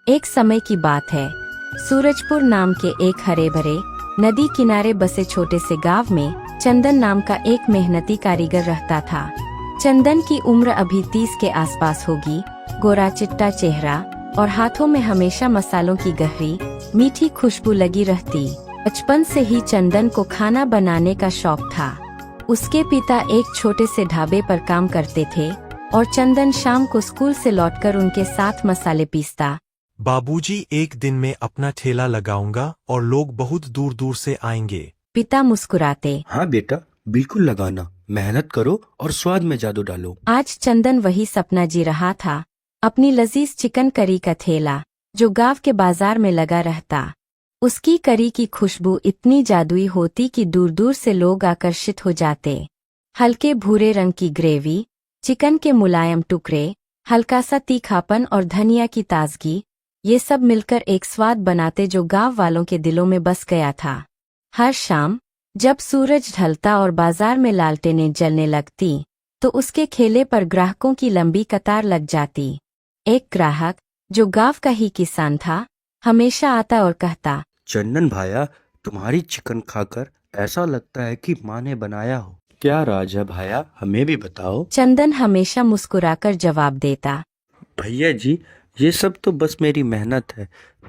एक समय की बात है। सूरजपुर नाम के एक हरे भरे नदी किनारे बसे छोटे से गांव में चंदन नाम का एक मेहनती कारीगर रहता था। चंदन की उम्र अभी 30 के आसपास होगी। गोरा चिट्टा चेहरा और हाथों में हमेशा मसालों की गहरी मीठी खुशबू लगी रहती। बचपन से ही चंदन को खाना बनाने का शौक था। उसके पिता एक छोटे से ढाबे पर काम करते थे और चंदन शाम को स्कूल से लौटकर उनके साथ मसाले पीसता। बाबूजी, एक दिन में अपना ठेला लगाऊंगा और लोग बहुत दूर दूर से आएंगे। पिता मुस्कुराते। हाँ बेटा, बिल्कुल लगाना। मेहनत करो और स्वाद में जादू डालो। आज चंदन वही सपना जी रहा था, अपनी लजीज चिकन करी का ठेला जो गांव के बाजार में लगा रहता। उसकी करी की खुशबू इतनी जादुई होती कि दूर दूर से लोग आकर्षित हो जाते। हल्के भूरे रंग की ग्रेवी, चिकन के मुलायम टुकड़े, हल्का सा तीखापन और धनिया की ताजगी, ये सब मिलकर एक स्वाद बनाते जो गांव वालों के दिलों में बस गया था। हर शाम जब सूरज ढलता और बाजार में लालटेनें जलने लगती तो उसके ठेले पर ग्राहकों की लंबी कतार लग जाती। एक ग्राहक जो गांव का ही किसान था हमेशा आता और कहता, चंदन भाया, तुम्हारी चिकन खाकर ऐसा लगता है कि माँ ने बनाया हो। क्या राज है भाया, हमें भी बताओ। चंदन हमेशा मुस्कुराकर जवाब देता, भैया जी, ये सब तो बस मेरी मेहनत है।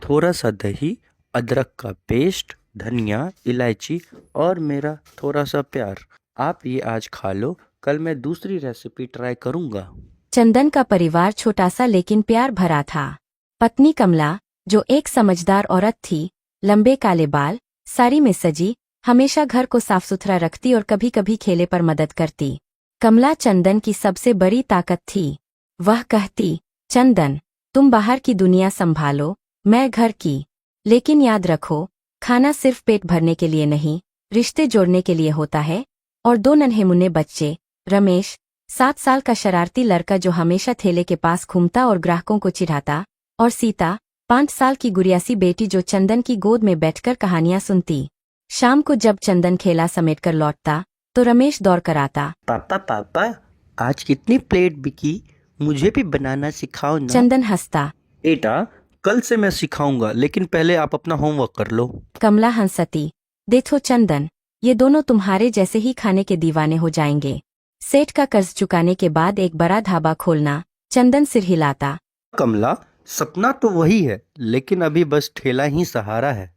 थोड़ा सा दही, अदरक का पेस्ट, धनिया, इलायची और मेरा थोड़ा सा प्यार। आप ये आज खा लो, कल मैं दूसरी रेसिपी ट्राई करूँगा। चंदन का परिवार छोटा सा लेकिन प्यार भरा था। पत्नी कमला, जो एक समझदार औरत थी, लंबे काले बाल, साड़ी में सजी, हमेशा घर को साफ सुथरा रखती और कभी कभी खेले पर मदद करती। कमला चंदन की सबसे बड़ी ताकत थी। वह कहती, चंदन, तुम बाहर की दुनिया संभालो, मैं घर की। लेकिन याद रखो, खाना सिर्फ पेट भरने के लिए नहीं, रिश्ते जोड़ने के लिए होता है। और दो नन्हे मुन्ने बच्चे, रमेश 7 साल का शरारती लड़का जो हमेशा ठेले के पास घूमता और ग्राहकों को चिढ़ाता, और सीता 5 साल की गुड़ियासी बेटी जो चंदन की गोद में बैठकर कहानियां सुनती। शाम को जब चंदन खेला समेटकर लौटता तो रमेश दौड़ कर आता, पापा पापा, आज कितनी प्लेट बिकी? मुझे भी बनाना सिखाओ ना। चंदन हंसता। बेटा, कल से मैं सिखाऊंगा, लेकिन पहले आप अपना होमवर्क कर लो। कमला हंसती, देखो चंदन, ये दोनों तुम्हारे जैसे ही खाने के दीवाने हो जाएंगे। सेठ का कर्ज चुकाने के बाद एक बड़ा ढाबा खोलना। चंदन सिर हिलाता। कमला, सपना तो वही है, लेकिन अभी बस ठेला ही सहारा है।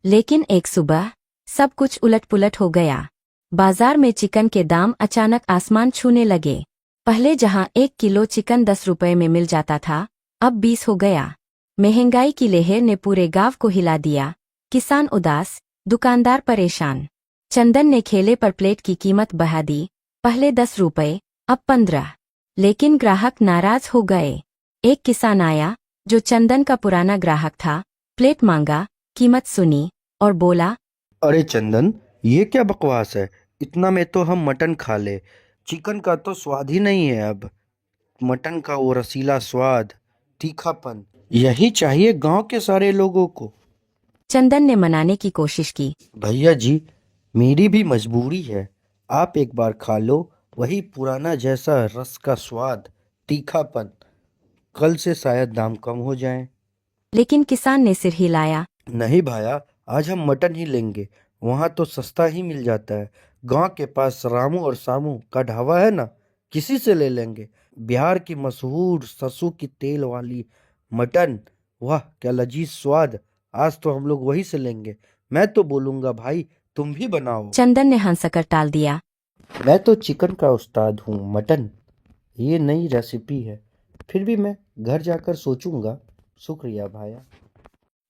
लेकिन एक सुबह सब कुछ उलट-पुलट हो गया। बाजार में चिकन के दाम अचानक आसमान छूने लगे। पहले जहां 1 किलो चिकन 10 रुपए में मिल जाता था, अब 20 हो गया। महंगाई की लहर ने पूरे गांव को हिला दिया। किसान उदास, दुकानदार परेशान। चंदन ने ठेले पर प्लेट की कीमत बढ़ा दी, पहले 10 रुपए, अब 15। लेकिन ग्राहक नाराज हो गए। एक किसान आया जो चंदन का पुराना ग्राहक था, प्लेट मांगा, कीमत सुनी और बोला, अरे चंदन, ये क्या बकवास है? इतना में तो हम मटन खा ले। चिकन का तो स्वाद ही नहीं है अब। मटन का वो रसीला स्वाद, तीखापन, यही चाहिए गांव के सारे लोगों को। चंदन ने मनाने की कोशिश की। भैया जी, मेरी भी मजबूरी है। आप एक बार खा लो, वही पुराना जैसा रस का स्वाद, तीखापन। कल से शायद दाम कम हो जाएं। लेकिन किसान ने सिर हिलाया। नहीं भाया, आज हम मटन ही लेंगे। वहाँ तो सस्ता ही मिल जाता है। गांव के पास रामू और सामू का ढाबा है ना, किसी से ले लेंगे। बिहार की मशहूर सरसों की तेल वाली मटन, वाह क्या लजीज स्वाद। आज तो हम लोग वही से लेंगे। मैं तो बोलूंगा भाई, तुम भी बनाओ। चंदन ने हंसकर टाल दिया। मैं तो चिकन का उस्ताद हूँ, मटन ये नई रेसिपी है। फिर भी मैं घर जाकर सोचूंगा। शुक्रिया भाया।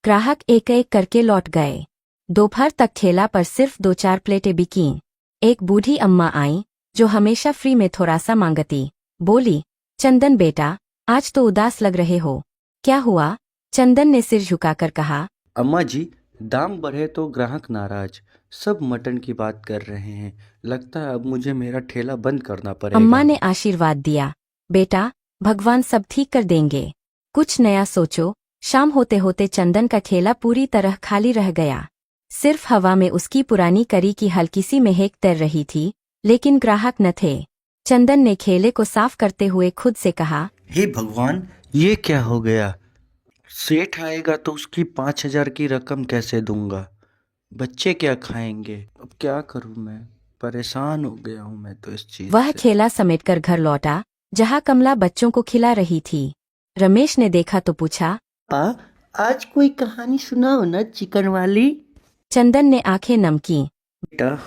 ग्राहक एक एक करके लौट गए। दोपहर तक ठेला पर सिर्फ 2-4 प्लेटें बिकीं। एक बूढ़ी अम्मा आई जो हमेशा फ्री में थोड़ा सा मांगती। बोली, चंदन बेटा, आज तो उदास लग रहे हो, क्या हुआ? चंदन ने सिर झुकाकर कहा, अम्मा जी, दाम बढ़े तो ग्राहक नाराज। सब मटन की बात कर रहे हैं। लगता है अब मुझे मेरा ठेला बंद करना पड़ेगा। अम्मा ने आशीर्वाद दिया, बेटा, भगवान सब ठीक कर देंगे। कुछ नया सोचो। शाम होते होते चंदन का ठेला पूरी तरह खाली रह गया। सिर्फ हवा में उसकी पुरानी करी की हल्की सी महक तैर रही थी, लेकिन ग्राहक न थे। चंदन ने ठेले को साफ करते हुए खुद से कहा, हे भगवान, ये क्या हो गया? सेठ आएगा तो उसकी 5,000 की रकम कैसे दूंगा? बच्चे क्या खाएंगे? अब क्या करूं मैं? परेशान हो गया हूं मैं तो इस चीज वह से। ठेला समेटकर घर लौटा जहां कमला बच्चों को खिला रही थी। रमेश ने देखा तो पूछा। पापा, आज कोई कहानी सुनाओ ना, चिकन वाली। चंदन ने आंखें नम की। बेटा,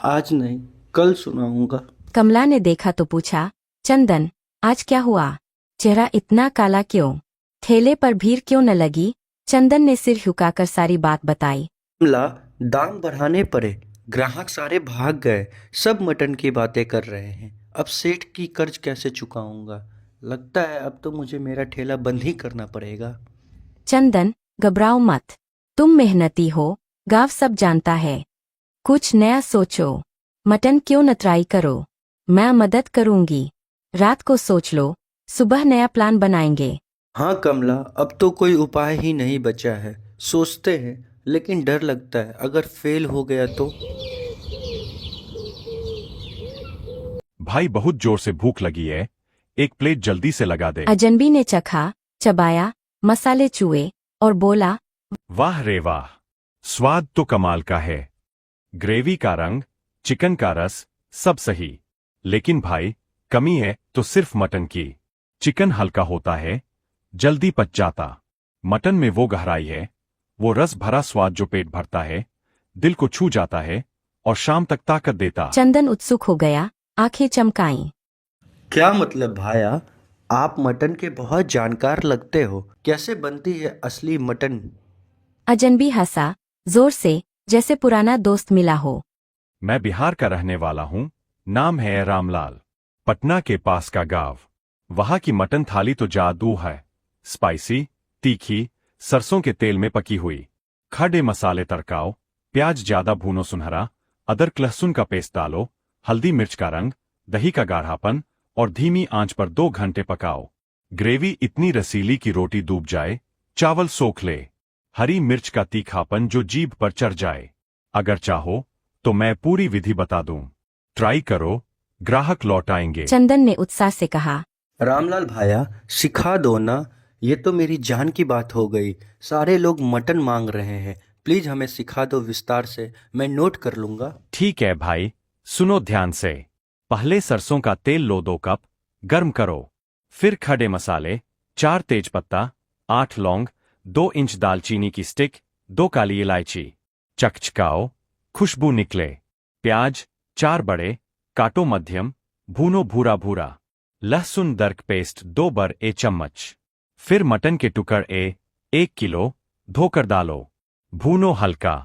आज नहीं, कल सुनाऊंगा। कमला ने देखा तो पूछा। चंदन, आज क्या हुआ? चेहरा इतना काला क्यों? ठेले पर भीड़ क्यों न लगी? चंदन ने सिर झुकाकर सारी बात बताई। कमला, दाम बढ़ाने पड़े, ग्राहक सारे भाग गए, सब मटन की बातें कर रहे हैं। अब सेठ की कर्ज कैसे चुकाऊंगा? लगता है अब तो मुझे मेरा ठेला बंद ही करना पड़ेगा। चंदन, घबराओ मत। तुम मेहनती हो, गांव सब जानता है। कुछ नया सोचो। मटन क्यों न ट्राई करो? मैं मदद करूंगी। रात को सोच लो, सुबह नया प्लान बनाएंगे। हाँ कमला, अब तो कोई उपाय ही नहीं बचा है। सोचते हैं, लेकिन डर लगता है अगर फेल हो गया तो। भाई बहुत जोर से भूख लगी है, एक प्लेट जल्दी से लगा दे। अजनबी ने चखा, चबाया, मसाले चूए और बोला। वाह रे वाह, स्वाद तो कमाल का है। ग्रेवी का रंग, चिकन का रस, सब सही। लेकिन भाई, कमी है तो सिर्फ मटन की। चिकन हल्का होता है, जल्दी पच जाता। मटन में वो गहराई है, वो रस भरा स्वाद जो पेट भरता है, दिल को छू जाता है और शाम तक ताकत देता। चंदन उत्सुक हो गया, आंखें चमकाईं। क्या मतलब भाया? आप मटन के बहुत जानकार लगते हो। कैसे बनती है असली मटन? अजनबी हंसा, जोर से, जैसे पुराना दोस्त मिला हो। मैं बिहार का रहने वाला हूं, नाम है रामलाल। पटना के पास का गांव। वहां की मटन थाली तो जादू है। स्पाइसी, तीखी, सरसों के तेल में पकी हुई। खड़े मसाले तड़काओ, प्याज ज्यादा भूनो सुनहरा, अदरक लहसुन का पेस्ट डालो, हल्दी मिर्च का रंग, दही का गाढ़ापन और धीमी आंच पर 2 घंटे पकाओ। ग्रेवी इतनी रसीली कि रोटी डूब जाए, चावल सोख ले। हरी मिर्च का तीखापन जो जीभ पर चढ़ जाए। अगर चाहो तो मैं पूरी विधि बता दूं। ट्राई करो, ग्राहक लौट आएंगे। चंदन ने उत्साह से कहा। रामलाल भाया, सिखा दो ना। ये तो मेरी जान की बात हो गई। सारे लोग मटन मांग रहे हैं। प्लीज हमें सिखा दो विस्तार से, मैं नोट कर लूंगा। ठीक है भाई, सुनो ध्यान से। पहले सरसों का तेल लो 2 कप, गर्म करो। फिर खड़े मसाले, 4 तेजपत्ता, 8 लौंग, 2 इंच दालचीनी की स्टिक, 2 काली इलायची। चकचकाओ, खुशबू निकले। प्याज, 4 बड़े, काटो मध्यम, भूनो भूरा भूरा। लहसुन दरक पेस्ट 2 बड़े चम्मच। फिर मटन के टुकड़े 1 किलो, धोकर डालो। भूनो हल्का।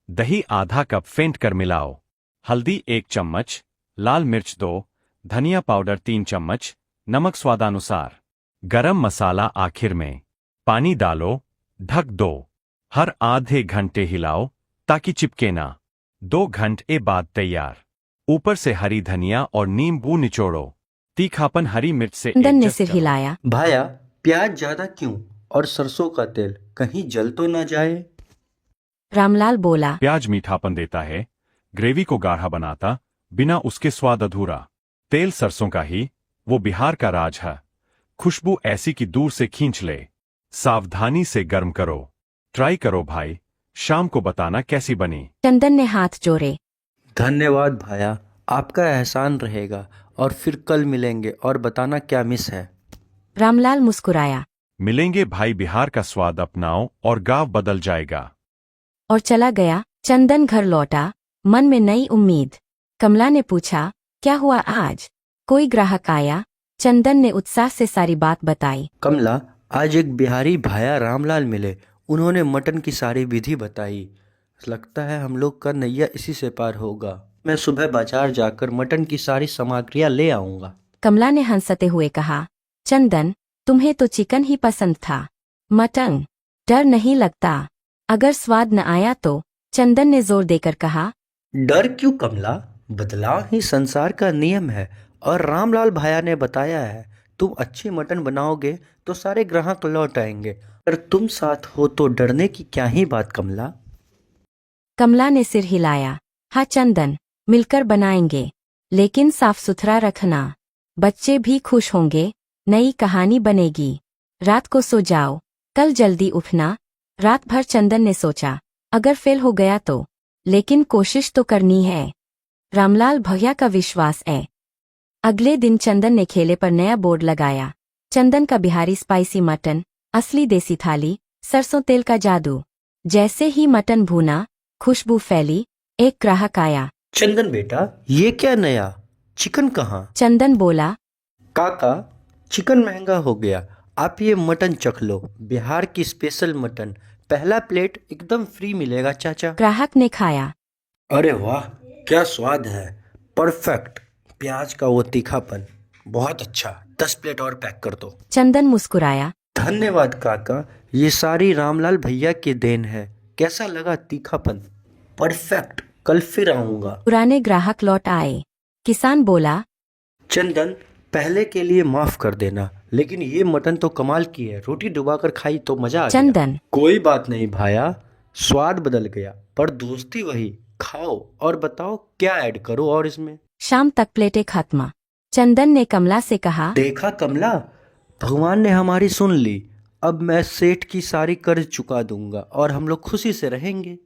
दही आधा कप फेंट कर मिलाओ। हल्दी 1 चम्मच, लाल मिर्च 2, धनिया पाउडर 3 चम्मच, नमक स्वादानुसार। गरम मसाला आखिर में। पानी डालो, ढक दो। हर आधे घंटे हिलाओ ताकि चिपके ना। 2 घंटे बाद तैयार। ऊपर से हरी धनिया और नींबू निचोड़ो। तीखापन हरी मिर्च से चंदन ने एडजस्ट सिर करो। हिलाया। भाया, प्याज ज्यादा क्यों? और सरसों का तेल कहीं जल तो ना जाए? रामलाल बोला। प्याज मीठापन देता है, ग्रेवी को गाढ़ा बनाता, बिना उसके स्वाद अधूरा। तेल सरसों का ही, वो बिहार का राज है। खुशबू ऐसी कि दूर से खींच ले। सावधानी से गर्म करो। ट्राई करो भाई, शाम को बताना कैसी बनी। चंदन ने हाथ जोड़े। धन्यवाद भाया, आपका एहसान रहेगा। और फिर कल मिलेंगे और बताना क्या मिस है। रामलाल मुस्कुराया मिलेंगे भाई, बिहार का स्वाद अपनाओ और गांव बदल जाएगा। और चला गया। चंदन घर लौटा, मन में नई उम्मीद। कमला ने पूछा, क्या हुआ आज? कोई ग्राहक आया? चंदन ने उत्साह से सारी बात बताई। कमला, आज एक बिहारी भाया रामलाल मिले। उन्होंने मटन की सारी विधि बताई। लगता है हम लोग का नैया इसी से पार होगा। मैं सुबह बाजार जाकर मटन की सारी सामग्रियां ले आऊंगा। कमला ने हंसते हुए कहा। चंदन, तुम्हें तो चिकन ही पसंद था। मटन? डर नहीं लगता? अगर स्वाद न आया तो? चंदन ने जोर देकर कहा। डर क्यों कमला? बदलाव ही संसार का नियम है। और रामलाल भाया ने बताया है, तुम अच्छी मटन बनाओगे तो सारे ग्राहक लौट आएंगे। अगर तुम साथ हो तो डरने की क्या ही बात कमला। कमला ने सिर हिलाया। हाँ चंदन, मिलकर बनाएंगे। लेकिन साफ सुथरा रखना। बच्चे भी खुश होंगे, नई कहानी बनेगी। रात को सो जाओ, कल जल्दी उठना। रात भर चंदन ने सोचा, अगर फेल हो गया तो, लेकिन कोशिश तो करनी है। रामलाल भैया का विश्वास है। अगले दिन चंदन ने खेले पर नया बोर्ड लगाया, चंदन का बिहारी स्पाइसी मटन, असली देसी थाली, सरसों तेल का जादू। जैसे ही मटन भूना, खुशबू फैली, एक ग्राहक आया। चंदन बेटा, ये क्या नया? चिकन कहाँ? चंदन बोला, काका, चिकन महंगा हो गया, आप ये मटन चख लो, बिहार की स्पेशल मटन, पहला प्लेट एकदम फ्री मिलेगा चाचा। ग्राहक ने खाया। अरे वाह, क्या स्वाद है, परफेक्ट। प्याज का वो तीखापन, बहुत अच्छा। 10 प्लेट और पैक कर दो। चंदन मुस्कुराया। धन्यवाद काका, ये सारी रामलाल भैया की देन है। कैसा लगा तीखापन? परफेक्ट, कल फिर आऊंगा। पुराने ग्राहक लौट आए। किसान बोला, चंदन, पहले के लिए माफ कर देना, लेकिन ये मटन तो कमाल की है। रोटी डुबाकर खाई तो मजा आ गया। चंदन, कोई बात नहीं भाया, स्वाद बदल गया पर दोस्ती वही। खाओ और बताओ क्या ऐड करो और इसमें। शाम तक प्लेटें खत्म। चंदन ने कमला से कहा, देखा कमला, भगवान ने हमारी सुन ली। अब मैं सेठ की सारी कर्ज चुका दूंगा और हम लोग खुशी से रहेंगे।